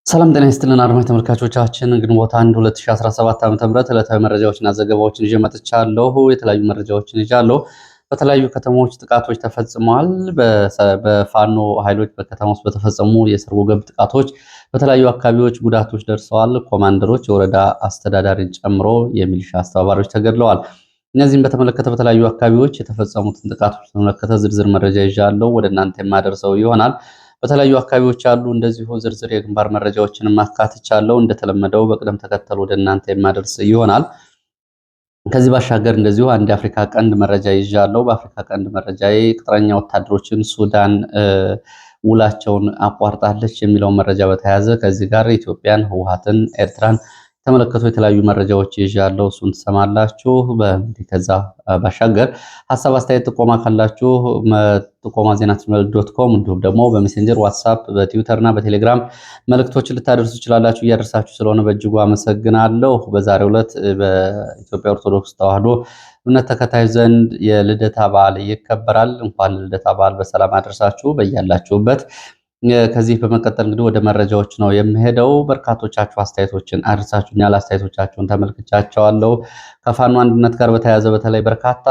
ሰላም ጤና ይስጥልን አድማጭ ተመልካቾቻችን፣ ግንቦት 1 2017 ዓ.ም ዕለታዊ መረጃዎችና ዘገባዎችን ይዤ መጥቻለሁ። የተለያዩ መረጃዎችን ይዣለሁ። በተለያዩ ከተሞች ጥቃቶች ተፈጽመዋል። በፋኖ ኃይሎች በከተማ ውስጥ በተፈጸሙ የሰርጎ ገብ ጥቃቶች በተለያዩ አካባቢዎች ጉዳቶች ደርሰዋል። ኮማንደሮች፣ የወረዳ አስተዳዳሪን ጨምሮ የሚሊሻ አስተባባሪዎች ተገድለዋል። እነዚህም በተመለከተ በተለያዩ አካባቢዎች የተፈጸሙትን ጥቃቶች በተመለከተ ዝርዝር መረጃ ይዣለሁ፣ ወደ እናንተ የማደርሰው ይሆናል። በተለያዩ አካባቢዎች ያሉ እንደዚሁ ዝርዝር የግንባር መረጃዎችን ማካትቻለሁ። እንደተለመደው በቅደም ተከተል ወደ እናንተ የማደርስ ይሆናል። ከዚህ ባሻገር እንደዚሁ አንድ የአፍሪካ ቀንድ መረጃ ይዣለሁ። በአፍሪካ ቀንድ መረጃዬ ቅጥረኛ ወታደሮችን ሱዳን ውላቸውን አቋርጣለች የሚለውን መረጃ በተያያዘ ከዚህ ጋር ኢትዮጵያን፣ ህወሓትን፣ ኤርትራን የተመለከቱ የተለያዩ መረጃዎች ይዣለሁ። እሱን ትሰማላችሁ። ከዛ ባሻገር ሀሳብ፣ አስተያየት፣ ጥቆማ ካላችሁ ጥቆማ ዜና@gmail.com እንዲሁም ደግሞ በሜሴንጀር ዋትሳፕ፣ በትዊተር እና በቴሌግራም መልእክቶችን ልታደርሱ ትችላላችሁ። እያደረሳችሁ ስለሆነ በእጅጉ አመሰግናለሁ። በዛሬው ዕለት በኢትዮጵያ ኦርቶዶክስ ተዋሕዶ እምነት ተከታዮች ዘንድ የልደታ በዓል ይከበራል። እንኳን ልደታ በዓል በሰላም አደረሳችሁ በያላችሁበት። ከዚህ በመቀጠል እንግዲህ ወደ መረጃዎች ነው የምሄደው። በርካቶቻችሁ አስተያየቶችን አድርሳችሁኛል። አስተያየቶቻችሁን ተመልክቻቸዋለሁ። ከፋኖ አንድነት ጋር በተያያዘ በተለይ በርካታ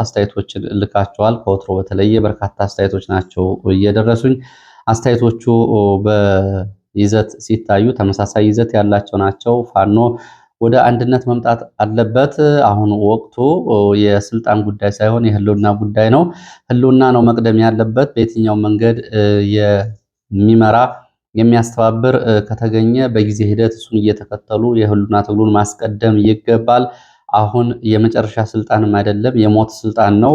አስተያየቶችን ልካቸዋል። ከወትሮ በተለየ በርካታ አስተያየቶች ናቸው እየደረሱኝ። አስተያየቶቹ በይዘት ሲታዩ ተመሳሳይ ይዘት ያላቸው ናቸው። ፋኖ ወደ አንድነት መምጣት አለበት። አሁን ወቅቱ የስልጣን ጉዳይ ሳይሆን የህልውና ጉዳይ ነው። ህልውና ነው መቅደም ያለበት። በየትኛው መንገድ የሚመራ የሚያስተባብር ከተገኘ በጊዜ ሂደት እሱን እየተከተሉ የህልውና ትግሉን ማስቀደም ይገባል። አሁን የመጨረሻ ስልጣንም አይደለም፣ የሞት ስልጣን ነው።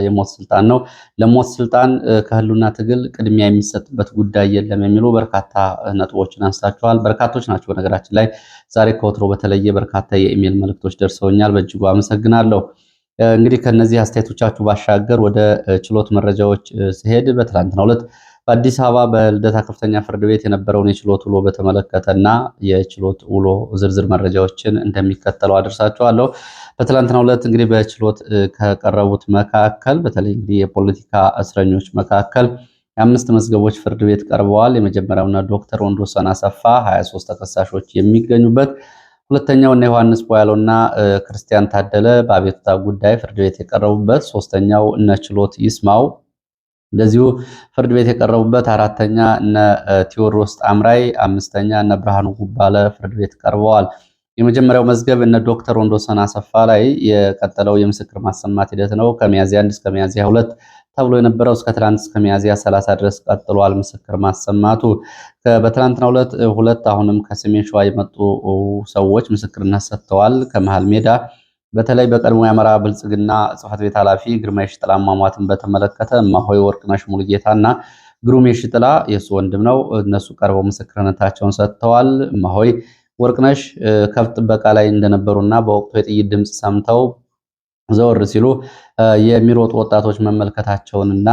የሞት ስልጣን ነው። ለሞት ስልጣን ከህልውና ትግል ቅድሚያ የሚሰጥበት ጉዳይ የለም የሚሉ በርካታ ነጥቦችን አንስታችኋል። በርካቶች ናቸው በነገራችን ላይ ዛሬ ከወትሮ በተለየ በርካታ የኢሜል መልእክቶች ደርሰውኛል። በእጅጉ አመሰግናለሁ። እንግዲህ ከነዚህ አስተያየቶቻችሁ ባሻገር ወደ ችሎት መረጃዎች ሲሄድ በትላንትናው ዕለት በአዲስ አበባ በልደታ ከፍተኛ ፍርድ ቤት የነበረውን የችሎት ውሎ በተመለከተና የችሎት ውሎ ዝርዝር መረጃዎችን እንደሚከተለው አድርሳችኋለሁ። በትላንትናው ዕለት እንግዲህ በችሎት ከቀረቡት መካከል በተለይ እንግዲህ የፖለቲካ እስረኞች መካከል 5 መዝገቦች ፍርድ ቤት ቀርበዋል። የመጀመሪያውና ዶክተር ወንዶሰን አሰፋ 23 ተከሳሾች የሚገኙበት፣ ሁለተኛው እነ ዮሐንስ ቦያለውና ክርስቲያን ታደለ በአቤቱታ ጉዳይ ፍርድ ቤት የቀረቡበት፣ ሶስተኛው እነ ችሎት ይስማው እንደዚሁ ፍርድ ቤት የቀረቡበት፣ አራተኛ እነ ቴዎድሮስ ጣምራይ፣ አምስተኛ እነ ብርሃኑ ጉባለ ፍርድ ቤት ቀርበዋል። የመጀመሪያው መዝገብ እነ ዶክተር ወንዶሰን አሰፋ ላይ የቀጠለው የምስክር ማሰማት ሂደት ነው። ከሚያዝያ 1 እስከ ሚያዝያ 2 ተብሎ የነበረው እስከ ትላንት እስከ ሚያዝያ 30 ድረስ ቀጥሏል ምስክር ማሰማቱ። በትላንትናው ዕለት ሁለት አሁንም ከሰሜን ሸዋ የመጡ ሰዎች ምስክርነት ሰጥተዋል። ከመሃል ሜዳ በተለይ በቀድሞ የአማራ ብልጽግና ጽሕፈት ቤት ኃላፊ ግርማ የሺጥላ አሟሟትን በተመለከተ እማሆይ ወርቅነሽ ሙሉጌታና ግሩም የሺጥላ የሱ ወንድም ነው፣ እነሱ ቀርበው ምስክርነታቸውን ሰጥተዋል። እማሆይ ወርቅነሽ ከብት ጥበቃ ላይ እንደነበሩና በወቅቱ የጥይት ድምፅ ሰምተው ዘወር ሲሉ የሚሮጡ ወጣቶች መመልከታቸውንና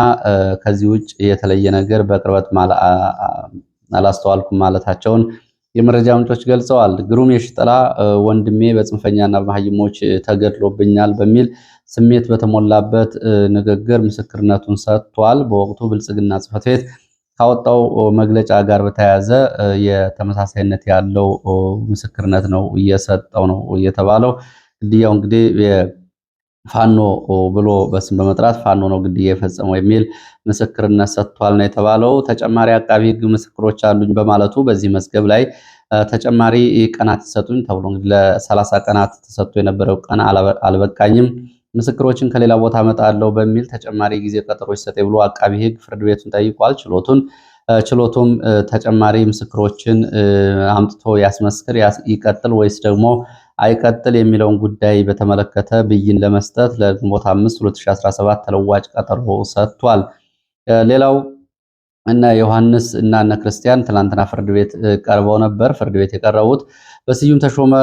ከዚህ ውጭ የተለየ ነገር በቅርበት አላስተዋልኩም ማለታቸውን የመረጃ ምንጮች ገልጸዋል። ግሩም የሺጥላ ወንድሜ በጽንፈኛና በመሃይሞች ተገድሎብኛል በሚል ስሜት በተሞላበት ንግግር ምስክርነቱን ሰጥቷል። በወቅቱ ብልጽግና ጽሕፈት ቤት ካወጣው መግለጫ ጋር በተያያዘ የተመሳሳይነት ያለው ምስክርነት ነው እየሰጠው ነው የተባለው። ግድያው እንግዲህ ፋኖ ብሎ በስም በመጥራት ፋኖ ነው ግድያ የፈጸመው የሚል ምስክርነት ሰጥቷል ነው የተባለው። ተጨማሪ አቃቢ ሕግ ምስክሮች አሉኝ በማለቱ በዚህ መዝገብ ላይ ተጨማሪ ቀናት ይሰጡኝ ተብሎ እንግዲህ ለ30 ቀናት ተሰጥቶ የነበረው ቀን አልበቃኝም፣ ምስክሮችን ከሌላ ቦታ አመጣለሁ በሚል ተጨማሪ ጊዜ ቀጠሮ ይሰጠኝ ብሎ አቃቢ ሕግ ፍርድ ቤቱን ጠይቋል። ችሎቱም ተጨማሪ ምስክሮችን አምጥቶ ያስመስክር ይቀጥል ወይስ ደግሞ አይቀጥል የሚለውን ጉዳይ በተመለከተ ብይን ለመስጠት ለግንቦት 5 2017 ተለዋጭ ቀጠሮ ሰጥቷል። ሌላው እነ ዮሐንስ እና እነ ክርስቲያን ትናንትና ፍርድ ቤት ቀርበው ነበር። ፍርድ ቤት የቀረቡት በስዩም ተሾመ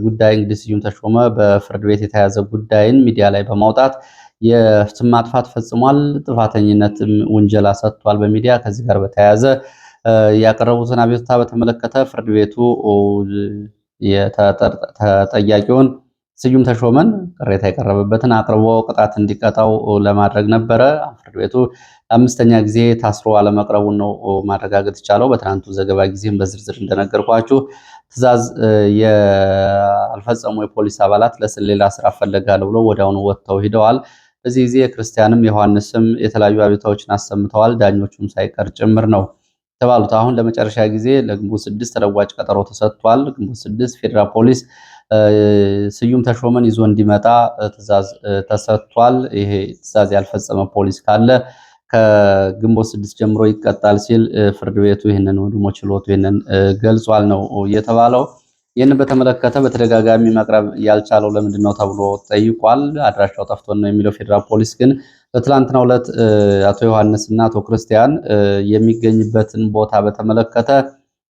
ጉዳይ እንግዲህ ስዩም ተሾመ በፍርድ ቤት የተያዘ ጉዳይን ሚዲያ ላይ በማውጣት የስም ማጥፋት ፈጽሟል፣ ጥፋተኝነትም ውንጀላ ሰጥቷል በሚዲያ። ከዚህ ጋር በተያያዘ ያቀረቡትን አቤቱታ በተመለከተ ፍርድ ቤቱ ተጠያቂውን ስዩም ተሾመን ቅሬታ የቀረበበትን አቅርቦ ቅጣት እንዲቀጣው ለማድረግ ነበረ። ፍርድ ቤቱ ለአምስተኛ ጊዜ ታስሮ አለመቅረቡን ነው ማረጋገጥ የቻለው። በትናንቱ ዘገባ ጊዜም በዝርዝር እንደነገርኳችሁ ትዕዛዝ ያልፈጸሙ የፖሊስ አባላት ለሌላ ስራ ፈለጋለሁ ብሎ ወዲያውኑ ወጥተው ሂደዋል። በዚህ ጊዜ ክርስቲያንም ዮሐንስም የተለያዩ አቤቱታዎችን አሰምተዋል። ዳኞቹም ሳይቀር ጭምር ነው የተባሉት። አሁን ለመጨረሻ ጊዜ ለግንቦት 6 ተለዋጭ ቀጠሮ ተሰጥቷል። ግንቦት 6 ፌዴራል ፖሊስ ስዩም ተሾመን ይዞ እንዲመጣ ትዕዛዝ ተሰጥቷል። ይሄ ትዕዛዝ ያልፈጸመ ፖሊስ ካለ ከግንቦት 6 ጀምሮ ይቀጣል ሲል ፍርድ ቤቱ ይህንን ወድሞ ችሎቱ ይህንን ገልጿል ነው የተባለው። ይህንን በተመለከተ በተደጋጋሚ መቅረብ ያልቻለው ለምንድን ነው ተብሎ ጠይቋል። አድራሻው ጠፍቶን ነው የሚለው ፌዴራል ፖሊስ ግን በትላንትናው ዕለት አቶ ዮሐንስ እና አቶ ክርስቲያን የሚገኝበትን ቦታ በተመለከተ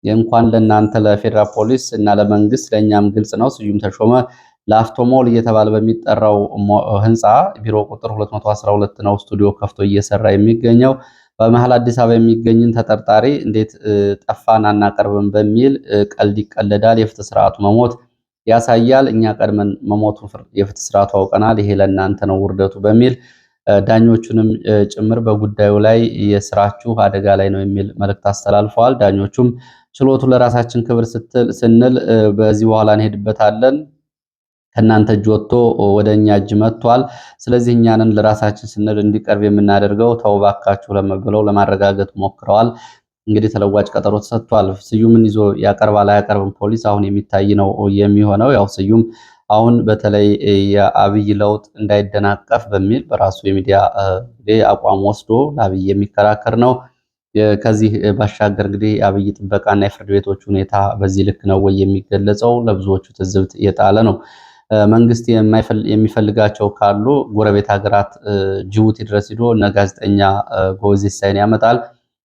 እንኳን ለእናንተ ለፌዴራል ፖሊስ እና ለመንግስት ለእኛም ግልጽ ነው። ስዩም ተሾመ ላፍቶሞል እየተባለ በሚጠራው ህንፃ ቢሮ ቁጥር 212 ነው ስቱዲዮ ከፍቶ እየሰራ የሚገኘው። በመሀል አዲስ አበባ የሚገኝን ተጠርጣሪ እንዴት ጠፋን አናቀርብም በሚል ቀልድ ይቀለዳል። የፍትህ ስርዓቱ መሞት ያሳያል። እኛ ቀድመን መሞቱን የፍትህ ስርዓቱ አውቀናል። ይሄ ለእናንተ ነው ውርደቱ በሚል ዳኞቹንም ጭምር በጉዳዩ ላይ የስራችሁ አደጋ ላይ ነው የሚል መልእክት አስተላልፈዋል። ዳኞቹም ችሎቱ ለራሳችን ክብር ስንል በዚህ በኋላ እንሄድበታለን፣ ከእናንተ እጅ ወጥቶ ወደ እኛ እጅ መጥቷል። ስለዚህ እኛንን ለራሳችን ስንል እንዲቀርብ የምናደርገው ተውባካችሁ ለመብለው ለማረጋገጥ ሞክረዋል። እንግዲህ ተለዋጭ ቀጠሮ ተሰጥቷል። ስዩምን ይዞ ያቀርባል አያቀርብም ፖሊስ አሁን የሚታይ ነው የሚሆነው። ያው ስዩም አሁን በተለይ የአብይ ለውጥ እንዳይደናቀፍ በሚል በራሱ የሚዲያ አቋም ወስዶ ለአብይ የሚከራከር ነው። ከዚህ ባሻገር እንግዲህ የአብይ ጥበቃና የፍርድ ቤቶች ሁኔታ በዚህ ልክ ነው ወይ የሚገለጸው? ለብዙዎቹ ትዝብት እየጣለ ነው። መንግስት የሚፈልጋቸው ካሉ ጎረቤት ሀገራት ጅቡቲ ድረስ ሂዶ እነ ጋዜጠኛ ጎበዜ ሲሳይን ያመጣል።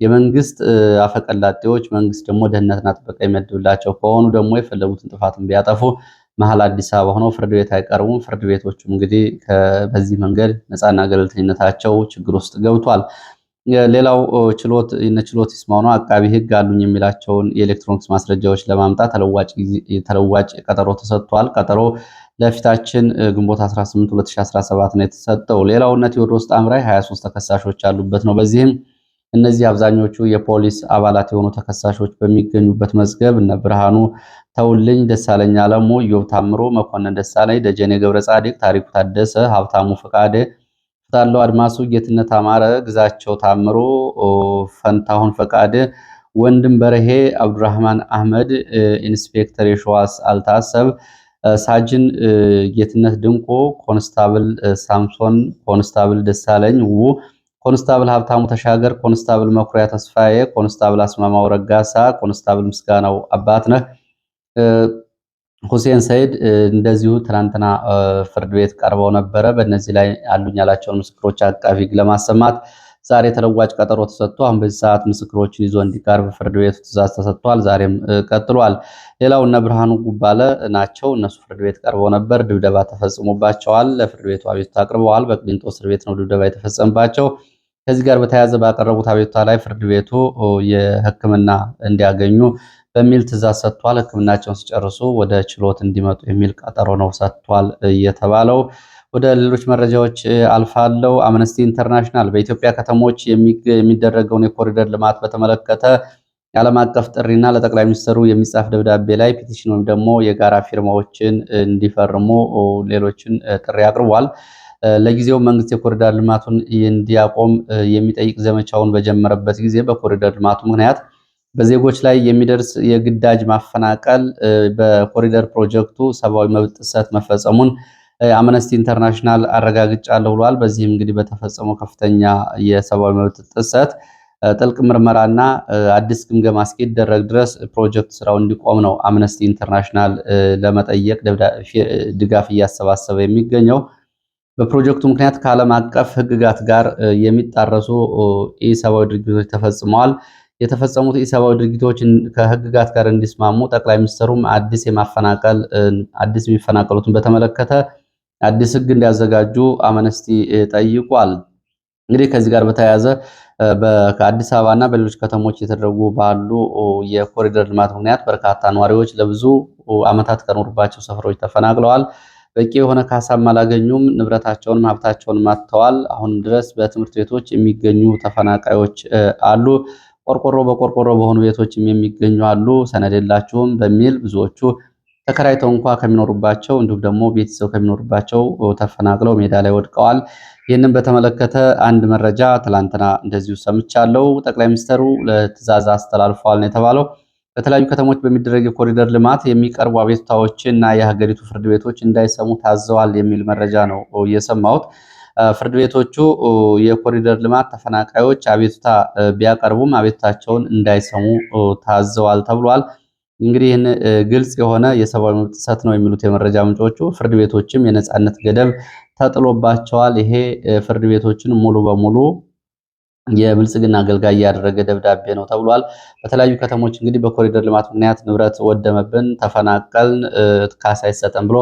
የመንግስት አፈቀላጤዎች መንግስት ደግሞ ደህንነትና ጥበቃ የሚመድብላቸው ከሆኑ ደግሞ የፈለጉትን ጥፋትን ቢያጠፉ መሀል አዲስ አበባ ሆነው ፍርድ ቤት አይቀርቡም። ፍርድ ቤቶቹም እንግዲህ በዚህ መንገድ ነፃና ገለልተኝነታቸው ችግር ውስጥ ገብቷል። ሌላው ችሎት ይስማው ነው። አቃቢ ህግ አሉኝ የሚላቸውን የኤሌክትሮኒክስ ማስረጃዎች ለማምጣት ተለዋጭ ቀጠሮ ተሰጥቷል። ቀጠሮ ለፊታችን ግንቦት 18 2017 ነው የተሰጠው። ሌላው እነ ቴዎድሮስ ጣምራይ 23 ተከሳሾች ያሉበት ነው። በዚህም እነዚህ አብዛኞቹ የፖሊስ አባላት የሆኑ ተከሳሾች በሚገኙበት መዝገብ እነ ብርሃኑ ተውልኝ፣ ደሳለኝ አለሙ፣ ኢዮብ ታምሮ፣ መኮንን ደሳለኝ፣ ደጀኔ ገብረ ጻዲቅ፣ ታሪኩ ታደሰ፣ ሀብታሙ ፈቃደ፣ ፍታለው አድማሱ፣ ጌትነት አማረ፣ ግዛቸው ታምሮ፣ ፈንታሁን ፈቃደ፣ ወንድም በረሄ፣ አብዱራህማን አህመድ፣ ኢንስፔክተር የሸዋስ አልታሰብ፣ ሳጅን ጌትነት ድንቆ፣ ኮንስታብል ሳምሶን፣ ኮንስታብል ደሳለኝ ው፣ ኮንስታብል ሀብታሙ ተሻገር፣ ኮንስታብል መኩሪያ ተስፋዬ፣ ኮንስታብል አስማማው ረጋሳ፣ ኮንስታብል ምስጋናው አባትነህ፣ ሁሴን ሰይድ እንደዚሁ ትናንትና ፍርድ ቤት ቀርበው ነበረ። በእነዚህ ላይ አሉኝ ያላቸውን ምስክሮች አቃቢ ሕግ ለማሰማት ዛሬ ተለዋጭ ቀጠሮ ተሰጥቶ አሁን በዚህ ሰዓት ምስክሮችን ይዞ እንዲቀርብ ፍርድ ቤቱ ትዕዛዝ ተሰጥቷል። ዛሬም ቀጥሏል። ሌላው እነ ብርሃኑ ጉባለ ናቸው። እነሱ ፍርድ ቤት ቀርበው ነበር። ድብደባ ተፈጽሞባቸዋል። ለፍርድ ቤቱ አቤቱታ አቅርበዋል። በቅሊንጦ እስር ቤት ነው ድብደባ የተፈጸመባቸው። ከዚህ ጋር በተያያዘ ባቀረቡት አቤቱታ ላይ ፍርድ ቤቱ የሕክምና እንዲያገኙ በሚል ትዕዛዝ ሰጥቷል። ሕክምናቸውን ሲጨርሱ ወደ ችሎት እንዲመጡ የሚል ቀጠሮ ነው ሰጥቷል የተባለው። ወደ ሌሎች መረጃዎች አልፋለው። አምነስቲ ኢንተርናሽናል በኢትዮጵያ ከተሞች የሚደረገውን የኮሪደር ልማት በተመለከተ የዓለም አቀፍ ጥሪና ለጠቅላይ ሚኒስትሩ የሚጻፍ ደብዳቤ ላይ ፒቲሽን ወይም ደግሞ የጋራ ፊርማዎችን እንዲፈርሙ ሌሎችን ጥሪ አቅርቧል። ለጊዜው መንግስት የኮሪደር ልማቱን እንዲያቆም የሚጠይቅ ዘመቻውን በጀመረበት ጊዜ በኮሪደር ልማቱ ምክንያት በዜጎች ላይ የሚደርስ የግዳጅ ማፈናቀል በኮሪደር ፕሮጀክቱ ሰብአዊ መብት ጥሰት መፈጸሙን አምነስቲ ኢንተርናሽናል አረጋግጫለሁ ብሏል። በዚህም እንግዲህ በተፈጸመው ከፍተኛ የሰብአዊ መብት ጥሰት ጥልቅ ምርመራና አዲስ ግምገማ እስኪደረግ ድረስ ፕሮጀክት ስራው እንዲቆም ነው አምነስቲ ኢንተርናሽናል ለመጠየቅ ድጋፍ እያሰባሰበ የሚገኘው። በፕሮጀክቱ ምክንያት ከዓለም አቀፍ ሕግጋት ጋር የሚጣረሱ ኢሰብአዊ ድርጊቶች ተፈጽመዋል። የተፈጸሙት ኢሰብአዊ ድርጊቶች ከሕግጋት ጋር እንዲስማሙ ጠቅላይ ሚኒስትሩም አዲስ የሚፈናቀሉትን በተመለከተ አዲስ ሕግ እንዲያዘጋጁ አምነስቲ ጠይቋል። እንግዲህ ከዚህ ጋር በተያያዘ ከአዲስ አበባና በሌሎች ከተሞች የተደረጉ ባሉ የኮሪደር ልማት ምክንያት በርካታ ነዋሪዎች ለብዙ ዓመታት ከኖሩባቸው ሰፈሮች ተፈናቅለዋል። በቂ የሆነ ካሳም አላገኙም። ንብረታቸውንም ሀብታቸውንም አጥተዋል። አሁንም ድረስ በትምህርት ቤቶች የሚገኙ ተፈናቃዮች አሉ። ቆርቆሮ በቆርቆሮ በሆኑ ቤቶችም የሚገኙ አሉ። ሰነድ የላችሁም በሚል ብዙዎቹ ተከራይተው እንኳ ከሚኖሩባቸው እንዲሁም ደግሞ ቤተሰብ ከሚኖሩባቸው ተፈናቅለው ሜዳ ላይ ወድቀዋል። ይህንን በተመለከተ አንድ መረጃ ትላንትና እንደዚሁ ሰምቻለሁ። ጠቅላይ ሚኒስትሩ ለትዕዛዝ አስተላልፈዋል ነው የተባለው። በተለያዩ ከተሞች በሚደረግ የኮሪደር ልማት የሚቀርቡ አቤቱታዎችን እና የሀገሪቱ ፍርድ ቤቶች እንዳይሰሙ ታዘዋል የሚል መረጃ ነው የሰማሁት። ፍርድ ቤቶቹ የኮሪደር ልማት ተፈናቃዮች አቤቱታ ቢያቀርቡም አቤቱታቸውን እንዳይሰሙ ታዘዋል ተብሏል። እንግዲህ ይህን ግልጽ የሆነ የሰብአዊ መብት ጥሰት ነው የሚሉት የመረጃ ምንጮቹ። ፍርድ ቤቶችም የነጻነት ገደብ ተጥሎባቸዋል። ይሄ ፍርድ ቤቶችን ሙሉ በሙሉ የብልጽግና አገልጋይ ያደረገ ደብዳቤ ነው ተብሏል። በተለያዩ ከተሞች እንግዲህ በኮሪደር ልማት ምክንያት ንብረት ወደመብን፣ ተፈናቀልን፣ ካሳ አይሰጠን ብሎ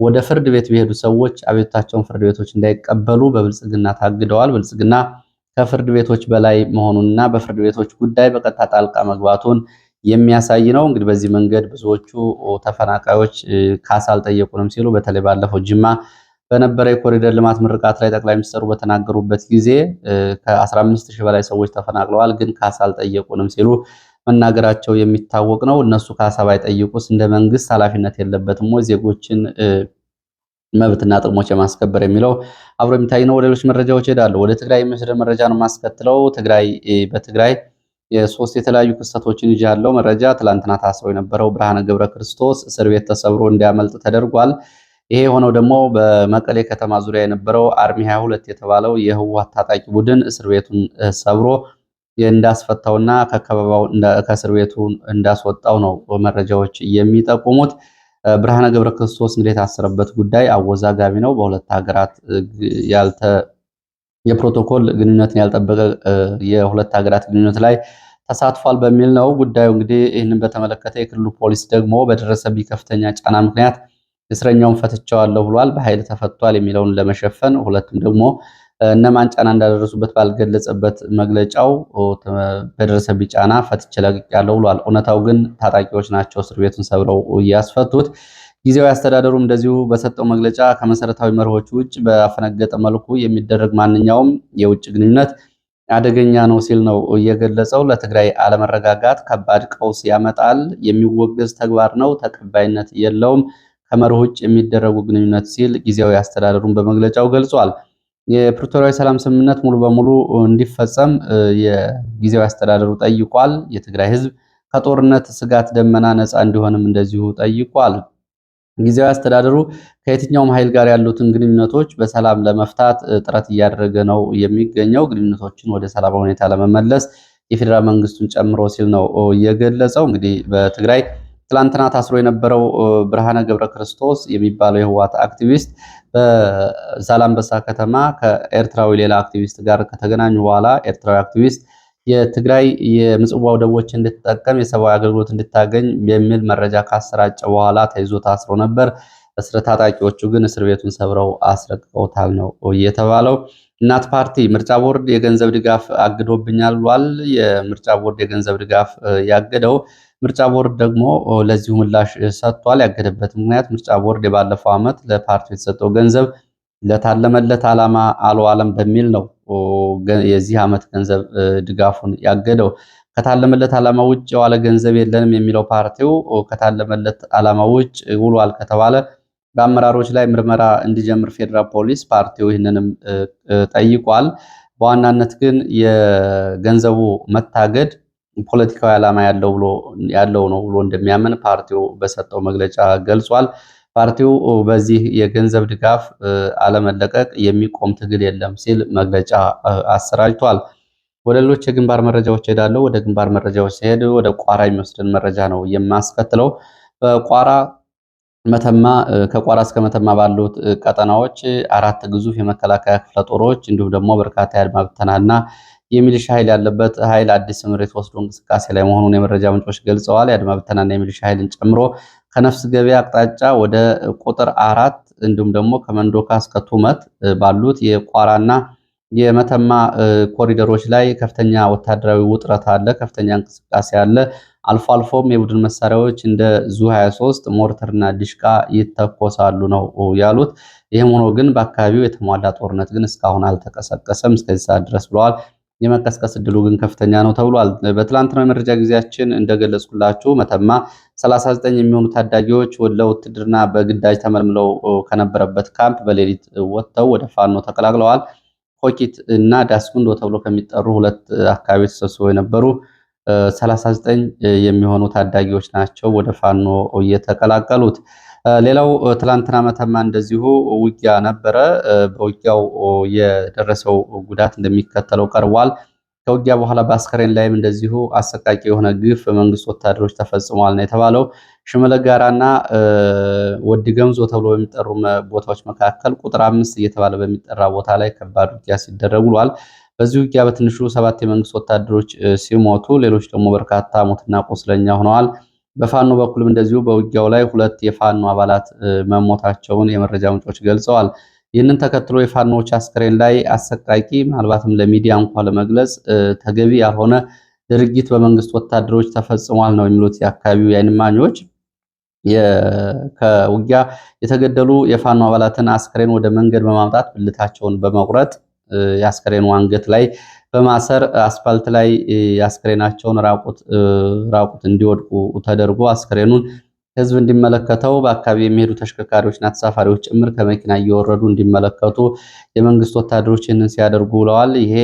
ወደ ፍርድ ቤት ቢሄዱ ሰዎች አቤቱታቸውን ፍርድ ቤቶች እንዳይቀበሉ በብልጽግና ታግደዋል። ብልጽግና ከፍርድ ቤቶች በላይ መሆኑንና በፍርድ ቤቶች ጉዳይ በቀጥታ ጣልቃ መግባቱን የሚያሳይ ነው። እንግዲህ በዚህ መንገድ ብዙዎቹ ተፈናቃዮች ካሳ አልጠየቁንም ሲሉ በተለይ ባለፈው ጅማ በነበረ የኮሪደር ልማት ምርቃት ላይ ጠቅላይ ሚኒስትሩ በተናገሩበት ጊዜ ከ15,000 በላይ ሰዎች ተፈናቅለዋል፣ ግን ካሳ አልጠየቁንም ሲሉ መናገራቸው የሚታወቅ ነው። እነሱ ካሳ ባይጠይቁስ እንደ መንግስት ኃላፊነት የለበትም ወይ ዜጎችን መብትና ጥቅሞች የማስከበር የሚለው አብሮ የሚታይ ነው። ወደ ሌሎች መረጃዎች ሄዳለሁ። ወደ ትግራይ የሚወስድ መረጃ ነው የማስከትለው። በትግራይ የሶስት የተለያዩ ክስተቶችን ይዣለሁ። መረጃ ትላንትና ታስሮ የነበረው ብርሃነ ገብረ ክርስቶስ እስር ቤት ተሰብሮ እንዲያመልጥ ተደርጓል። ይሄ የሆነው ደግሞ በመቀሌ ከተማ ዙሪያ የነበረው አርሚ 22 የተባለው የህወሓት ታጣቂ ቡድን እስር ቤቱን ሰብሮ እንዳስፈታውና ከእስር ቤቱ እንዳስወጣው ነው መረጃዎች የሚጠቁሙት። ብርሃነ ገብረ ክርስቶስ እንግዲህ የታሰረበት ጉዳይ አወዛጋቢ ነው። በሁለት ሀገራት የፕሮቶኮል ግንኙነትን ያልጠበቀ የሁለት ሀገራት ግንኙነት ላይ ተሳትፏል በሚል ነው ጉዳዩ። እንግዲህ ይህንን በተመለከተ የክልሉ ፖሊስ ደግሞ በደረሰብኝ ከፍተኛ ጫና ምክንያት እስረኛውን ፈትቼዋለሁ ብሏል። በኃይል ተፈቷል የሚለውን ለመሸፈን ሁለቱም ደግሞ እነማን ጫና እንዳደረሱበት ባልገለጸበት መግለጫው በደረሰብኝ ጫና ፈትቼ ለቅቄያለሁ ብሏል። እውነታው ግን ታጣቂዎች ናቸው እስር ቤቱን ሰብረው እያስፈቱት። ጊዜያዊ አስተዳደሩ እንደዚሁ በሰጠው መግለጫ ከመሰረታዊ መርሆች ውጭ በአፈነገጠ መልኩ የሚደረግ ማንኛውም የውጭ ግንኙነት አደገኛ ነው ሲል ነው እየገለጸው። ለትግራይ አለመረጋጋት ከባድ ቀውስ ያመጣል፣ የሚወገዝ ተግባር ነው፣ ተቀባይነት የለውም ከመርህ ውጭ የሚደረጉ ግንኙነት ሲል ጊዜያዊ አስተዳደሩን በመግለጫው ገልጿል። የፕሪቶሪያ ሰላም ስምምነት ሙሉ በሙሉ እንዲፈጸም የጊዜያዊ አስተዳደሩ ጠይቋል። የትግራይ ሕዝብ ከጦርነት ስጋት ደመና ነፃ እንዲሆንም እንደዚሁ ጠይቋል። ጊዜያዊ አስተዳደሩ ከየትኛውም ኃይል ጋር ያሉትን ግንኙነቶች በሰላም ለመፍታት ጥረት እያደረገ ነው የሚገኘው። ግንኙነቶችን ወደ ሰላማዊ ሁኔታ ለመመለስ የፌዴራል መንግስቱን ጨምሮ ሲል ነው የገለጸው። እንግዲህ በትግራይ ትላንትና ታስሮ የነበረው ብርሃነ ገብረ ክርስቶስ የሚባለው የህወሓት አክቲቪስት በዛላምበሳ ከተማ ከኤርትራዊ ሌላ አክቲቪስት ጋር ከተገናኙ በኋላ ኤርትራዊ አክቲቪስት የትግራይ የምጽዋ ወደቦች እንድትጠቀም የሰብአዊ አገልግሎት እንድታገኝ የሚል መረጃ ካሰራጨ በኋላ ተይዞ ታስሮ ነበር። እስር ታጣቂዎቹ ግን እስር ቤቱን ሰብረው አስለቅቀውታል ነው የተባለው። እናት ፓርቲ ምርጫ ቦርድ የገንዘብ ድጋፍ አግዶብኛል ብሏል። የምርጫ ቦርድ የገንዘብ ድጋፍ ያገደው ምርጫ ቦርድ ደግሞ ለዚሁ ምላሽ ሰጥቷል። ያገደበት ምክንያት ምርጫ ቦርድ የባለፈው ዓመት ለፓርቲው የተሰጠው ገንዘብ ለታለመለት ዓላማ አልዋለም በሚል ነው የዚህ ዓመት ገንዘብ ድጋፉን ያገደው። ከታለመለት ዓላማ ውጭ የዋለ ገንዘብ የለንም የሚለው ፓርቲው ከታለመለት ዓላማ ውጭ ውሏል ከተባለ በአመራሮች ላይ ምርመራ እንዲጀምር ፌዴራል ፖሊስ ፓርቲው ይህንንም ጠይቋል። በዋናነት ግን የገንዘቡ መታገድ ፖለቲካዊ ዓላማ ያለው ነው ብሎ እንደሚያምን ፓርቲው በሰጠው መግለጫ ገልጿል። ፓርቲው በዚህ የገንዘብ ድጋፍ አለመለቀቅ የሚቆም ትግል የለም ሲል መግለጫ አሰራጅቷል። ወደ ሌሎች የግንባር መረጃዎች ሄዳለሁ። ወደ ግንባር መረጃዎች ሲሄድ ወደ ቋራ የሚወስድን መረጃ ነው የማስከትለው። በቋራ መተማ ከቋራ እስከ መተማ ባሉት ቀጠናዎች 4 ግዙፍ የመከላከያ ክፍለ ጦሮች እንዲሁም ደግሞ በርካታ የአድማ ብተናና የሚሊሻ ኃይል ያለበት ኃይል አዲስ ስምሪት ወስዶ እንቅስቃሴ ላይ መሆኑን የመረጃ ምንጮች ገልጸዋል። የአድማ ብተናና የሚሊሻ ኃይልን ጨምሮ ከነፍስ ገበያ አቅጣጫ ወደ ቁጥር 4 እንዲሁም ደግሞ ከመንዶካ እስከ ቱመት ባሉት የቋራና የመተማ ኮሪደሮች ላይ ከፍተኛ ወታደራዊ ውጥረት አለ፣ ከፍተኛ እንቅስቃሴ አለ። አልፎ አልፎም የቡድን መሳሪያዎች እንደ ዙ 23 ሞርተርና ዲሽቃ ይተኮሳሉ ነው ያሉት። ይህም ሆኖ ግን በአካባቢው የተሟላ ጦርነት ግን እስካሁን አልተቀሰቀሰም እስከዚህ ሰዓት ድረስ ብለዋል። የመቀስቀስ እድሉ ግን ከፍተኛ ነው ተብሏል። በትላንትናው የመረጃ ጊዜያችን እንደገለጽኩላችሁ መተማ 39 የሚሆኑ ታዳጊዎች ለውትድርና በግዳጅ ተመልምለው ከነበረበት ካምፕ በሌሊት ወጥተው ወደ ፋኖ ተቀላቅለዋል። ኮኪት እና ዳስኩንዶ ተብሎ ከሚጠሩ ሁለት አካባቢ ተሰብስበው የነበሩ 39 የሚሆኑ ታዳጊዎች ናቸው ወደ ፋኖ እየተቀላቀሉት። ሌላው ትላንትና መተማ እንደዚሁ ውጊያ ነበረ። በውጊያው የደረሰው ጉዳት እንደሚከተለው ቀርቧል። ከውጊያ በኋላ በአስከሬን ላይም እንደዚሁ አሰቃቂ የሆነ ግፍ በመንግስት ወታደሮች ተፈጽሟል ነው የተባለው። ሽመለ ጋራና ወዲ ገምዞ ተብሎ በሚጠሩ ቦታዎች መካከል ቁጥር 5 እየተባለ በሚጠራ ቦታ ላይ ከባድ ውጊያ ሲደረግ ውሏል። በዚህ ውጊያ በትንሹ 7 የመንግስት ወታደሮች ሲሞቱ ሌሎች ደግሞ በርካታ ሞትና ቁስለኛ ሆነዋል። በፋኖ በኩልም እንደዚሁ በውጊያው ላይ 2 የፋኖ አባላት መሞታቸውን የመረጃ ምንጮች ገልጸዋል። ይህንን ተከትሎ የፋኖዎች አስከሬን ላይ አሰቃቂ ምናልባትም ለሚዲያ እንኳ ለመግለጽ ተገቢ ያልሆነ ድርጊት በመንግስት ወታደሮች ተፈጽሟል ነው የሚሉት የአካባቢው የዓይን እማኞች። ከውጊያ የተገደሉ የፋኖ አባላትን አስከሬን ወደ መንገድ በማምጣት ብልታቸውን በመቁረጥ የአስከሬኑ አንገት ላይ በማሰር አስፋልት ላይ አስከሬናቸውን ራቁት እንዲወድቁ ተደርጎ አስከሬኑን ህዝብ እንዲመለከተው በአካባቢ የሚሄዱ ተሽከርካሪዎችና ተሳፋሪዎች ጭምር ከመኪና እየወረዱ እንዲመለከቱ የመንግስት ወታደሮች ይህንን ሲያደርጉ ውለዋል። ይሄ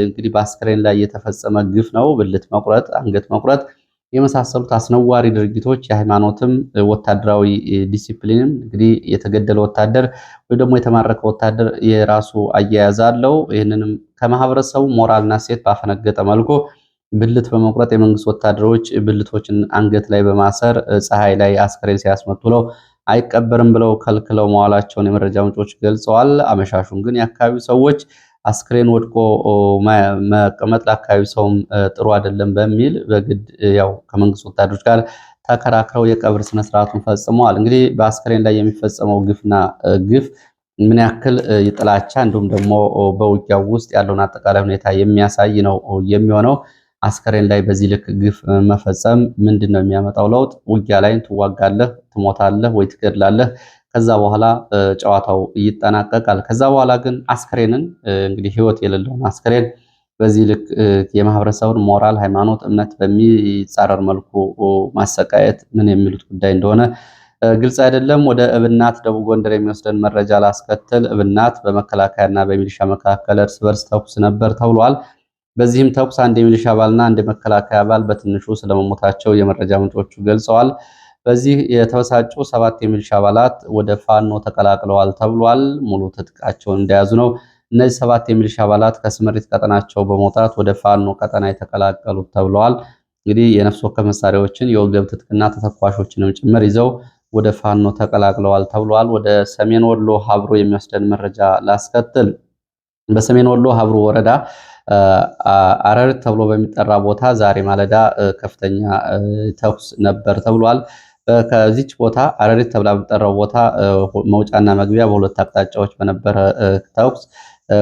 እንግዲህ በአስከሬን ላይ የተፈጸመ ግፍ ነው። ብልት መቁረጥ፣ አንገት መቁረጥ የመሳሰሉት አስነዋሪ ድርጊቶች የሃይማኖትም ወታደራዊ ዲሲፕሊንም እንግዲህ የተገደለ ወታደር ወይ ደግሞ የተማረከ ወታደር የራሱ አያያዝ አለው። ይህንንም ከማህበረሰቡ ሞራልና ሴት ባፈነገጠ መልኩ ብልት በመቁረጥ የመንግስት ወታደሮች ብልቶችን አንገት ላይ በማሰር ፀሐይ ላይ አስከሬን ሲያስመቱ ብለው አይቀበርም ብለው ከልክለው መዋላቸውን የመረጃ ምንጮች ገልጸዋል። አመሻሹን ግን የአካባቢው ሰዎች አስክሬን ወድቆ መቀመጥ ለአካባቢው ሰውም ጥሩ አይደለም በሚል በግድ ያው ከመንግስት ወታደሮች ጋር ተከራክረው የቀብር ስነስርዓቱን ፈጽመዋል። እንግዲህ በአስክሬን ላይ የሚፈጸመው ግፍና ግፍ ምን ያክል ጥላቻ እንዲሁም ደግሞ በውጊያው ውስጥ ያለውን አጠቃላይ ሁኔታ የሚያሳይ ነው የሚሆነው። አስከሬን ላይ በዚህ ልክ ግፍ መፈጸም ምንድን ነው የሚያመጣው ለውጥ? ውጊያ ላይ ትዋጋለህ፣ ትሞታለህ ወይ ትገድላለህ። ከዛ በኋላ ጨዋታው ይጠናቀቃል። ከዛ በኋላ ግን አስከሬንን እንግዲህ ህይወት የሌለውን አስከሬን በዚህ ልክ የማህበረሰቡን ሞራል፣ ሃይማኖት፣ እምነት በሚጻረር መልኩ ማሰቃየት ምን የሚሉት ጉዳይ እንደሆነ ግልጽ አይደለም። ወደ እብናት ደቡብ ጎንደር የሚወስደን መረጃ ላስከትል። እብናት በመከላከያና በሚሊሻ መካከል እርስ በርስ ተኩስ ነበር ተብሏል። በዚህም ተኩስ አንድ የሚሊሻ አባልና አንድ የመከላከያ አባል በትንሹ ስለመሞታቸው የመረጃ ምንጮቹ ገልጸዋል። በዚህ የተበሳጩ 7 የሚሊሻ አባላት ወደ ፋኖ ተቀላቅለዋል ተብሏል። ሙሉ ትጥቃቸውን እንደያዙ ነው። እነዚህ 7 የሚሊሻ አባላት ከስምሪት ቀጠናቸው በመውጣት ወደ ፋኖ ቀጠና የተቀላቀሉት ተብለዋል። እንግዲህ የነፍስ ወከፍ መሳሪያዎችን የወገብ ትጥቅና ተተኳሾችንም ጭምር ይዘው ወደ ፋኖ ተቀላቅለዋል ተብሏል። ወደ ሰሜን ወሎ ሀብሮ የሚወስደን መረጃ ላስከትል። በሰሜን ወሎ ሀብሮ ወረዳ አረርት ተብሎ በሚጠራ ቦታ ዛሬ ማለዳ ከፍተኛ ተኩስ ነበር ተብሏል። ከዚች ቦታ አረሪት ተብላ በሚጠራው ቦታ መውጫና መግቢያ በሁለት አቅጣጫዎች በነበረ ተኩስ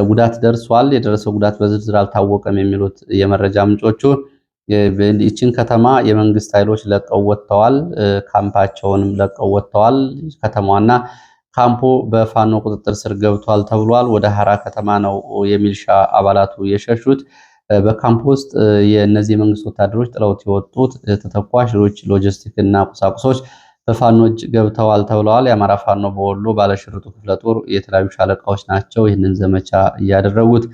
ጉዳት ደርሷል። የደረሰው ጉዳት በዝርዝር አልታወቀም የሚሉት የመረጃ ምንጮቹ ይህችን ከተማ የመንግስት ኃይሎች ለቀው ወጥተዋል። ካምፓቸውንም ለቀው ወጥተዋል። ከተማዋና ካምፑ በፋኖ ቁጥጥር ስር ገብቷል ተብሏል። ወደ ሐራ ከተማ ነው የሚሊሻ አባላቱ የሸሹት። በካምፕ ውስጥ የእነዚህ የመንግስት ወታደሮች ጥለውት የወጡት ተተኳሽ፣ ሌሎች ሎጂስቲክ እና ቁሳቁሶች በፋኖ እጅ ገብተዋል ተብለዋል። የአማራ ፋኖ በወሎ ባለሽርጡ ክፍለ ጦር የተለያዩ ሻለቃዎች ናቸው ይህንን ዘመቻ እያደረጉት።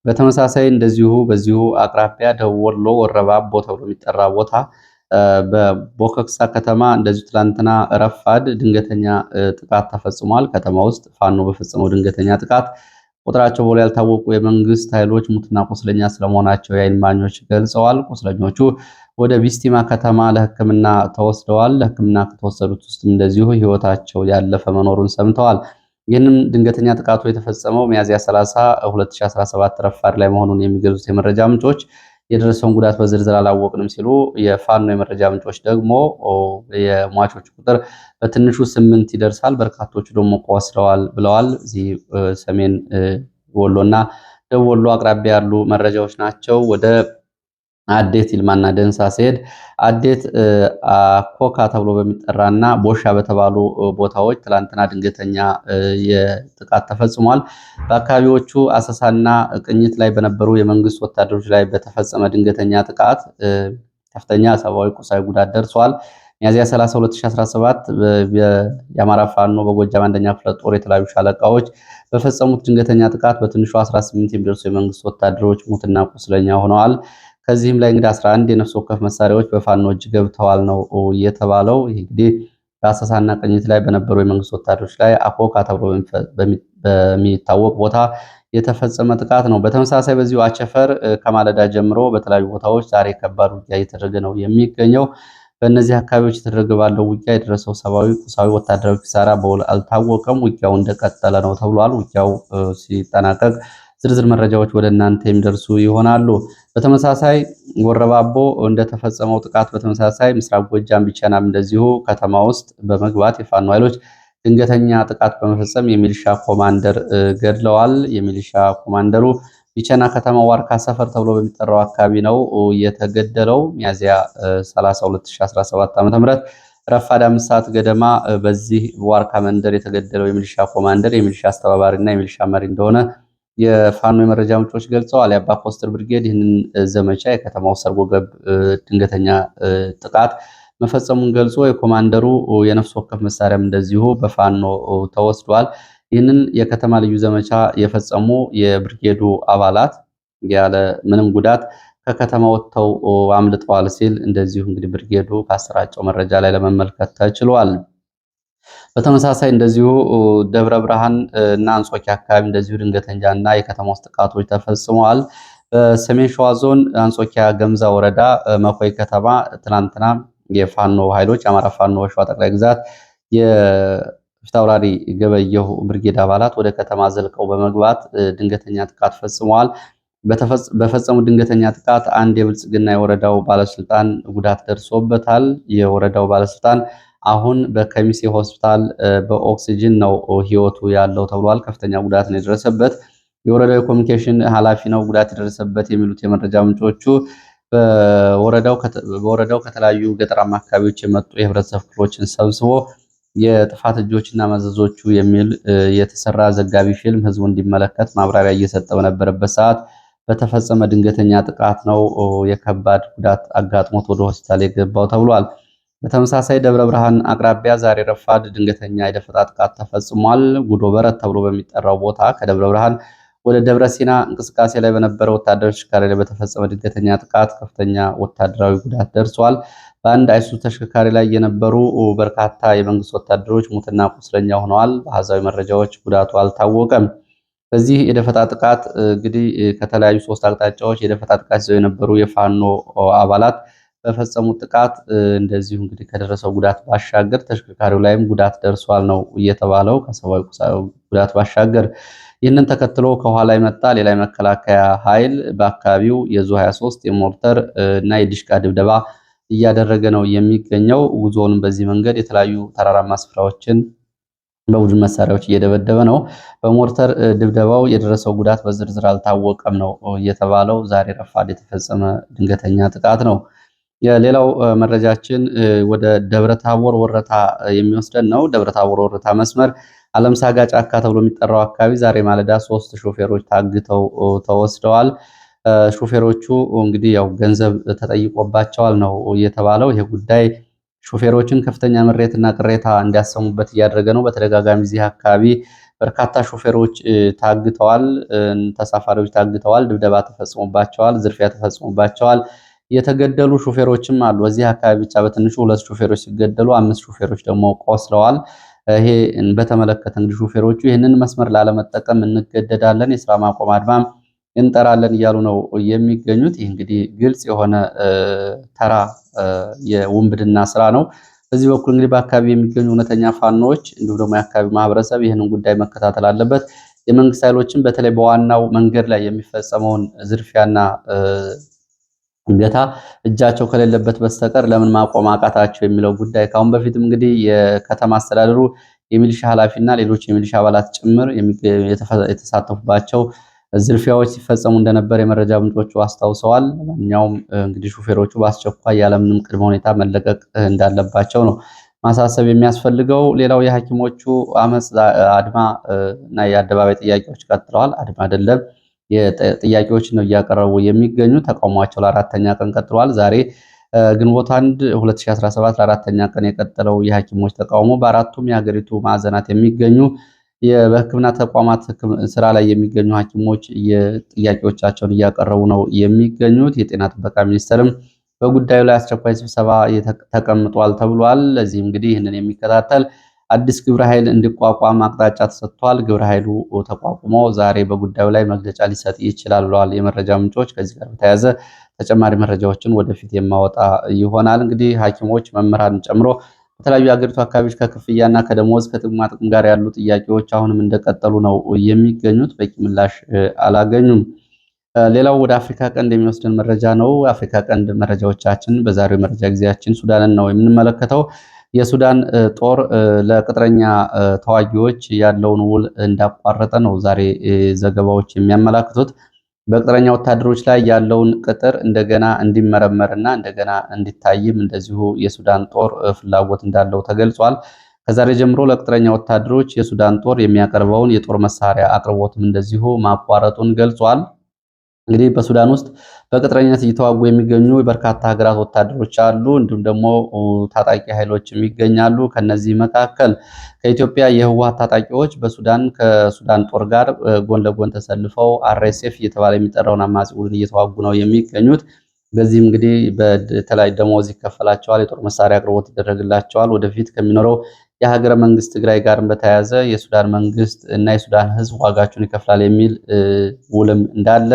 በተመሳሳይ እንደዚሁ በዚሁ አቅራቢያ ደቡብ ወሎ ወረባቦ ተብሎ የሚጠራ ቦታ በቦከክሳ ከተማ እንደዚሁ ትላንትና ረፋድ ድንገተኛ ጥቃት ተፈጽሟል። ከተማ ውስጥ ፋኖ በፈጸመው ድንገተኛ ጥቃት ቁጥራቸው በውል ያልታወቁ የመንግስት ኃይሎች ሙትና ቁስለኛ ስለመሆናቸው የዓይን እማኞች ገልጸዋል። ቁስለኞቹ ወደ ቢስቲማ ከተማ ለሕክምና ተወስደዋል። ለሕክምና ከተወሰዱት ውስጥም እንደዚሁ ህይወታቸው ያለፈ መኖሩን ሰምተዋል። ይህንም ድንገተኛ ጥቃቱ የተፈጸመው ሚያዝያ 30 2017 ረፋድ ላይ መሆኑን የሚገልጹት የመረጃ ምንጮች የደረሰውን ጉዳት በዝርዝር አላወቅንም ሲሉ፣ የፋኖ የመረጃ ምንጮች ደግሞ የሟቾች ቁጥር በትንሹ 8 ይደርሳል፣ በርካቶቹ ደግሞ ቆስለዋል ብለዋል። እዚህ ሰሜን ወሎና ደቡብ ወሎ አቅራቢያ ያሉ መረጃዎች ናቸው። ወደ አዴት ይልማና ደንሳ ሲሄድ አዴት ኮካ ተብሎ በሚጠራና ቦሻ በተባሉ ቦታዎች ትላንትና ድንገተኛ የጥቃት ተፈጽሟል። በአካባቢዎቹ አሰሳና ቅኝት ላይ በነበሩ የመንግስት ወታደሮች ላይ በተፈጸመ ድንገተኛ ጥቃት ከፍተኛ ሰብአዊ፣ ቁሳዊ ጉዳት ደርሷል። ሚያዝያ 30 2017 የአማራ ፋኖ በጎጃም አንደኛ ክፍለ ጦር የተለያዩ ሻለቃዎች በፈጸሙት ድንገተኛ ጥቃት በትንሹ 18 የሚደርሱ የመንግስት ወታደሮች ሙትና ቁስለኛ ሆነዋል። ከዚህም ላይ እንግዲህ 11 የነፍስ ወከፍ መሳሪያዎች በፋኖ እጅ ገብተዋል ነው የተባለው። ይህ እንግዲህ በአሰሳና ቅኝት ላይ በነበሩ የመንግስት ወታደሮች ላይ አኮካ ተብሎ በሚታወቅ ቦታ የተፈጸመ ጥቃት ነው። በተመሳሳይ በዚሁ አቸፈር ከማለዳ ጀምሮ በተለያዩ ቦታዎች ዛሬ ከባድ ውጊያ እየተደረገ ነው የሚገኘው። በእነዚህ አካባቢዎች የተደረገ ባለው ውጊያ የደረሰው ሰብአዊ፣ ቁሳዊ፣ ወታደራዊ ኪሳራ በውል አልታወቀም። ውጊያው እንደቀጠለ ነው ተብሏል። ውጊያው ሲጠናቀቅ ዝርዝር መረጃዎች ወደ እናንተ የሚደርሱ ይሆናሉ። በተመሳሳይ ወረባቦ እንደተፈጸመው ጥቃት በተመሳሳይ ምስራቅ ጎጃም ቢቸናም እንደዚሁ ከተማ ውስጥ በመግባት የፋኖ ኃይሎች ድንገተኛ ጥቃት በመፈጸም የሚሊሻ ኮማንደር ገድለዋል። የሚሊሻ ኮማንደሩ ቢቸና ከተማ ዋርካ ሰፈር ተብሎ በሚጠራው አካባቢ ነው የተገደለው። ሚያዝያ 30 2017 ዓ.ም ረፋድ 5 ሰዓት ገደማ በዚህ ዋርካ መንደር የተገደለው የሚሊሻ ኮማንደር የሚሊሻ አስተባባሪና የሚሊሻ መሪ እንደሆነ የፋኖ የመረጃ ምንጮች ገልጸዋል። የአባ ኮስተር ብርጌድ ይህንን ዘመቻ የከተማው ሰርጎ ገብ ድንገተኛ ጥቃት መፈጸሙን ገልጾ የኮማንደሩ የነፍስ ወከፍ መሳሪያም እንደዚሁ በፋኖ ተወስዷል። ይህንን የከተማ ልዩ ዘመቻ የፈጸሙ የብርጌዱ አባላት ያለ ምንም ጉዳት ከከተማ ወጥተው አምልጠዋል ሲል እንደዚሁ እንግዲህ ብርጌዱ ካሰራጨው መረጃ ላይ ለመመልከት ተችሏል። በተመሳሳይ እንደዚሁ ደብረ ብርሃን እና አንጾኪያ አካባቢ እንደዚሁ ድንገተኛ እና የከተማ ውስጥ ጥቃቶች ተፈጽመዋል። በሰሜን ሸዋ ዞን አንጾኪያ ገምዛ ወረዳ መኮይ ከተማ ትናንትና የፋኖ ኃይሎች የአማራ ፋኖ ሸዋ ጠቅላይ ግዛት የፊታውራሪ ገበየሁ ብርጌድ አባላት ወደ ከተማ ዘልቀው በመግባት ድንገተኛ ጥቃት ፈጽመዋል። በፈጸሙ ድንገተኛ ጥቃት አንድ የብልጽግና የወረዳው ባለስልጣን ጉዳት ደርሶበታል። የወረዳው ባለስልጣን አሁን በከሚሴ ሆስፒታል በኦክሲጅን ነው ህይወቱ ያለው ተብሏል። ከፍተኛ ጉዳት ነው የደረሰበት። የወረዳው የኮሚኒኬሽን ኃላፊ ነው ጉዳት የደረሰበት የሚሉት የመረጃ ምንጮቹ በወረዳው ከተለያዩ ገጠራማ አካባቢዎች የመጡ የህብረተሰብ ክፍሎችን ሰብስቦ የጥፋት እጆችና መዘዞቹ የሚል የተሰራ ዘጋቢ ፊልም ህዝቡ እንዲመለከት ማብራሪያ እየሰጠ በነበረበት ሰዓት በተፈጸመ ድንገተኛ ጥቃት ነው የከባድ ጉዳት አጋጥሞት ወደ ሆስፒታል የገባው ተብሏል። በተመሳሳይ ደብረ ብርሃን አቅራቢያ ዛሬ ረፋድ ድንገተኛ የደፈጣ ጥቃት ተፈጽሟል። ጉዶ በረት ተብሎ በሚጠራው ቦታ ከደብረ ብርሃን ወደ ደብረ ሲና እንቅስቃሴ ላይ በነበረ ወታደሮች ተሽከርካሪ ላይ በተፈጸመ ድንገተኛ ጥቃት ከፍተኛ ወታደራዊ ጉዳት ደርሷል። በአንድ አይሱዙ ተሽከርካሪ ላይ የነበሩ በርካታ የመንግስት ወታደሮች ሙትና ቁስለኛ ሆነዋል። በአሃዛዊ መረጃዎች ጉዳቱ አልታወቀም። በዚህ የደፈጣ ጥቃት እንግዲህ ከተለያዩ 3 አቅጣጫዎች የደፈጣ ጥቃት ይዘው የነበሩ የፋኖ አባላት በፈጸሙት ጥቃት እንደዚሁ እንግዲህ ከደረሰው ጉዳት ባሻገር ተሽከርካሪው ላይም ጉዳት ደርሷል ነው እየተባለው ከሰብአዊ ጉዳት ባሻገር። ይህንን ተከትሎ ከኋላ የመጣ ሌላ የመከላከያ ኃይል በአካባቢው የዙ 23 የሞርተር እና የዲሽቃ ድብደባ እያደረገ ነው የሚገኘው። ጉዞውንም በዚህ መንገድ የተለያዩ ተራራማ ስፍራዎችን በቡድን መሳሪያዎች እየደበደበ ነው። በሞርተር ድብደባው የደረሰው ጉዳት በዝርዝር አልታወቀም ነው እየተባለው። ዛሬ ረፋድ የተፈጸመ ድንገተኛ ጥቃት ነው። የሌላው መረጃችን ወደ ደብረታቦር ወረታ የሚወስደን ነው። ደብረታቦር ወረታ መስመር አለም ሳጋ ጫካ ተብሎ የሚጠራው አካባቢ ዛሬ ማለዳ 3 ሾፌሮች ታግተው ተወስደዋል። ሾፌሮቹ እንግዲህ ያው ገንዘብ ተጠይቆባቸዋል ነው የተባለው። ይሄ ጉዳይ ሾፌሮችን ከፍተኛ ምሬትና ቅሬታ እንዲያሰሙበት እያደረገ ነው። በተደጋጋሚ እዚህ አካባቢ በርካታ ሾፌሮች ታግተዋል፣ ተሳፋሪዎች ታግተዋል፣ ድብደባ ተፈጽሞባቸዋል፣ ዝርፊያ ተፈጽሞባቸዋል። የተገደሉ ሾፌሮችም አሉ። በዚህ አካባቢ ብቻ በትንሹ 2 ሾፌሮች ሲገደሉ 5 ሾፌሮች ደግሞ ቆስለዋል። ይሄ በተመለከተ እንግዲህ ሾፌሮቹ ይህንን መስመር ላለመጠቀም እንገደዳለን፣ የስራ ማቆም አድማም እንጠራለን እያሉ ነው የሚገኙት። ይህ እንግዲህ ግልጽ የሆነ ተራ የውንብድና ስራ ነው። በዚህ በኩል እንግዲህ በአካባቢ የሚገኙ እውነተኛ ፋኖዎች እንዲሁም ደግሞ የአካባቢ ማህበረሰብ ይህንን ጉዳይ መከታተል አለበት። የመንግስት ኃይሎችን በተለይ በዋናው መንገድ ላይ የሚፈጸመውን ዝርፊያና እገታ እጃቸው ከሌለበት በስተቀር ለምን ማቆም አቃታቸው የሚለው ጉዳይ ከአሁን በፊትም እንግዲህ የከተማ አስተዳደሩ የሚሊሻ ኃላፊና ሌሎች የሚሊሻ አባላት ጭምር የተሳተፉባቸው ዝርፊያዎች ሲፈጸሙ እንደነበር የመረጃ ምንጮቹ አስታውሰዋል። ለማንኛውም እንግዲህ ሹፌሮቹ በአስቸኳይ ያለምንም ቅድመ ሁኔታ መለቀቅ እንዳለባቸው ነው ማሳሰብ የሚያስፈልገው። ሌላው የሐኪሞቹ አመፅ አድማ እና የአደባባይ ጥያቄዎች ቀጥለዋል። አድማ አይደለም ጥያቄዎች ነው እያቀረቡ የሚገኙ። ተቃውሟቸው ለአራተኛ ቀን ቀጥለዋል። ዛሬ ግንቦት 1 2017 ለአራተኛ ቀን የቀጠለው የሐኪሞች ተቃውሞ በአራቱም የሀገሪቱ ማዕዘናት የሚገኙ በሕክምና ተቋማት ስራ ላይ የሚገኙ ሐኪሞች ጥያቄዎቻቸውን እያቀረቡ ነው የሚገኙት። የጤና ጥበቃ ሚኒስቴርም በጉዳዩ ላይ አስቸኳይ ስብሰባ ተቀምጧል ተብሏል። ለዚህም እንግዲህ ይህንን የሚከታተል አዲስ ግብረ ኃይል እንዲቋቋም አቅጣጫ ተሰጥቷል። ግብረ ኃይሉ ተቋቁሞ ዛሬ በጉዳዩ ላይ መግለጫ ሊሰጥ ይችላል ብለዋል የመረጃ ምንጮች። ከዚህ ጋር በተያያዘ ተጨማሪ መረጃዎችን ወደፊት የማወጣ ይሆናል። እንግዲህ ሐኪሞች መምህራንን ጨምሮ በተለያዩ የሀገሪቱ አካባቢዎች ከክፍያና ከደሞዝ ከጥቅማ ጥቅም ጋር ያሉ ጥያቄዎች አሁንም እንደቀጠሉ ነው የሚገኙት። በቂ ምላሽ አላገኙም። ሌላው ወደ አፍሪካ ቀንድ የሚወስደን መረጃ ነው። አፍሪካ ቀንድ መረጃዎቻችን በዛሬው መረጃ ጊዜያችን ሱዳንን ነው የምንመለከተው። የሱዳን ጦር ለቅጥረኛ ተዋጊዎች ያለውን ውል እንዳቋረጠ ነው ዛሬ ዘገባዎች የሚያመላክቱት። በቅጥረኛ ወታደሮች ላይ ያለውን ቅጥር እንደገና እንዲመረመርና እንደገና እንዲታይም እንደዚሁ የሱዳን ጦር ፍላጎት እንዳለው ተገልጿል። ከዛሬ ጀምሮ ለቅጥረኛ ወታደሮች የሱዳን ጦር የሚያቀርበውን የጦር መሳሪያ አቅርቦትም እንደዚሁ ማቋረጡን ገልጿል። እንግዲህ በሱዳን ውስጥ በቅጥረኝነት እየተዋጉ የሚገኙ በርካታ ሀገራት ወታደሮች አሉ። እንዲሁም ደግሞ ታጣቂ ኃይሎችም ይገኛሉ። ከነዚህ መካከል ከኢትዮጵያ የህወሓት ታጣቂዎች ከሱዳን ጦር ጋር ጎን ለጎን ተሰልፈው አርኤስኤፍ እየተባለ የሚጠራውን አማጺ ቡድን እየተዋጉ ነው የሚገኙት። በዚህም እንግዲህ በተለያዩ ደሞዝ ይከፈላቸዋል፣ የጦር መሳሪያ አቅርቦት ይደረግላቸዋል። ወደፊት ከሚኖረው የሀገረ መንግስት ትግራይ ጋርም በተያያዘ የሱዳን መንግስት እና የሱዳን ህዝብ ዋጋቸውን ይከፍላል የሚል ውልም እንዳለ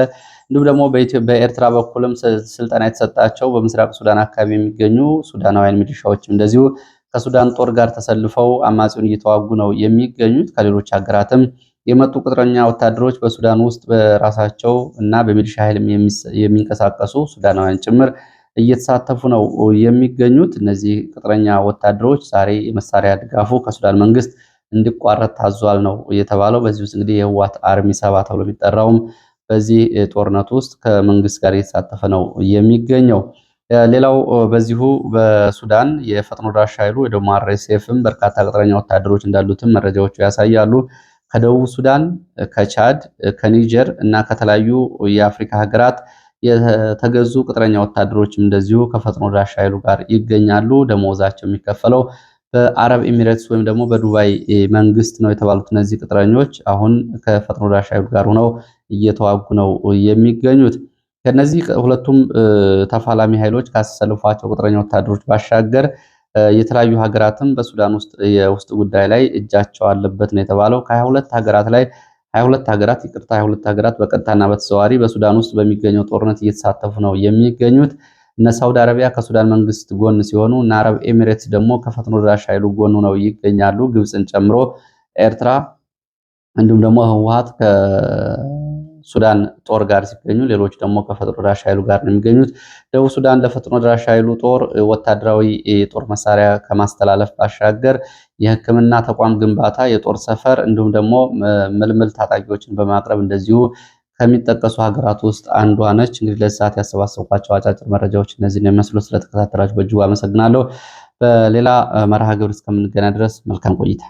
እንዲሁም ደግሞ በኤርትራ በኩልም ስልጠና የተሰጣቸው በምስራቅ ሱዳን አካባቢ የሚገኙ ሱዳናውያን ሚሊሻዎችም እንደዚሁ ከሱዳን ጦር ጋር ተሰልፈው አማጺውን እየተዋጉ ነው የሚገኙት። ከሌሎች ሀገራትም የመጡ ቅጥረኛ ወታደሮች በሱዳን ውስጥ በራሳቸው እና በሚሊሻ ኃይል የሚንቀሳቀሱ ሱዳናውያን ጭምር እየተሳተፉ ነው የሚገኙት። እነዚህ ቅጥረኛ ወታደሮች ዛሬ የመሳሪያ ድጋፉ ከሱዳን መንግስት እንዲቋረጥ ታዟል ነው የተባለው። በዚህ ውስጥ እንግዲህ የህወሓት አርሚ 7 ተብሎ የሚጠራውም በዚህ ጦርነት ውስጥ ከመንግስት ጋር እየተሳተፈ ነው የሚገኘው። ሌላው በዚሁ በሱዳን የፈጥኖ ደራሽ ኃይሉ ወይ ደግሞ አርኤስኤፍም በርካታ ቅጥረኛ ወታደሮች እንዳሉትም መረጃዎቹ ያሳያሉ። ከደቡብ ሱዳን፣ ከቻድ፣ ከኒጀር እና ከተለያዩ የአፍሪካ ሀገራት የተገዙ ቅጥረኛ ወታደሮችም እንደዚሁ ከፈጥኖ ደራሽ ኃይሉ ጋር ይገኛሉ። ደሞዛቸው የሚከፈለው በአረብ ኤሚሬትስ ወይም ደግሞ በዱባይ መንግስት ነው የተባሉት እነዚህ ቅጥረኞች አሁን ከፈጥኖ ደራሽ ኃይሉ ጋር ሆነው እየተዋጉ ነው የሚገኙት። ከነዚህ ሁለቱም ተፋላሚ ኃይሎች ካሰለፏቸው ቅጥረኛ ወታደሮች ባሻገር የተለያዩ ሀገራትም በሱዳን ውስጥ የውስጥ ጉዳይ ላይ እጃቸው አለበት ነው የተባለው። ከ22 ሀገራት ላይ 22 ሀገራት በቀጥታና በተዘዋዋሪ በሱዳን ውስጥ በሚገኘው ጦርነት እየተሳተፉ ነው የሚገኙት። እነ ሳውዲ አረቢያ ከሱዳን መንግስት ጎን ሲሆኑ እና አረብ ኤሚሬትስ ደግሞ ከፈጥኖ ደራሽ ኃይሉ ጎን ነው ይገኛሉ። ግብፅን ጨምሮ ኤርትራ እንዲሁም ደግሞ ህወሓት ከሱዳን ጦር ጋር ሲገኙ፣ ሌሎች ደግሞ ከፈጥኖ ደራሽ ኃይሉ ጋር ነው የሚገኙት። ደቡብ ሱዳን ለፈጥኖ ደራሽ ኃይሉ ጦር ወታደራዊ የጦር መሳሪያ ከማስተላለፍ ባሻገር የሕክምና ተቋም ግንባታ፣ የጦር ሰፈር እንዲሁም ደግሞ ምልምል ታጣቂዎችን በማቅረብ እንደዚሁ ከሚጠቀሱ ሀገራት ውስጥ አንዷ ነች። እንግዲህ ለሰዓት ያሰባሰብኳቸው አጫጭር መረጃዎች እነዚህን የሚመስሉ። ስለተከታተላችሁ በእጅጉ አመሰግናለሁ። በሌላ መርሃ ግብር እስከምንገናኝ ድረስ መልካም ቆይታ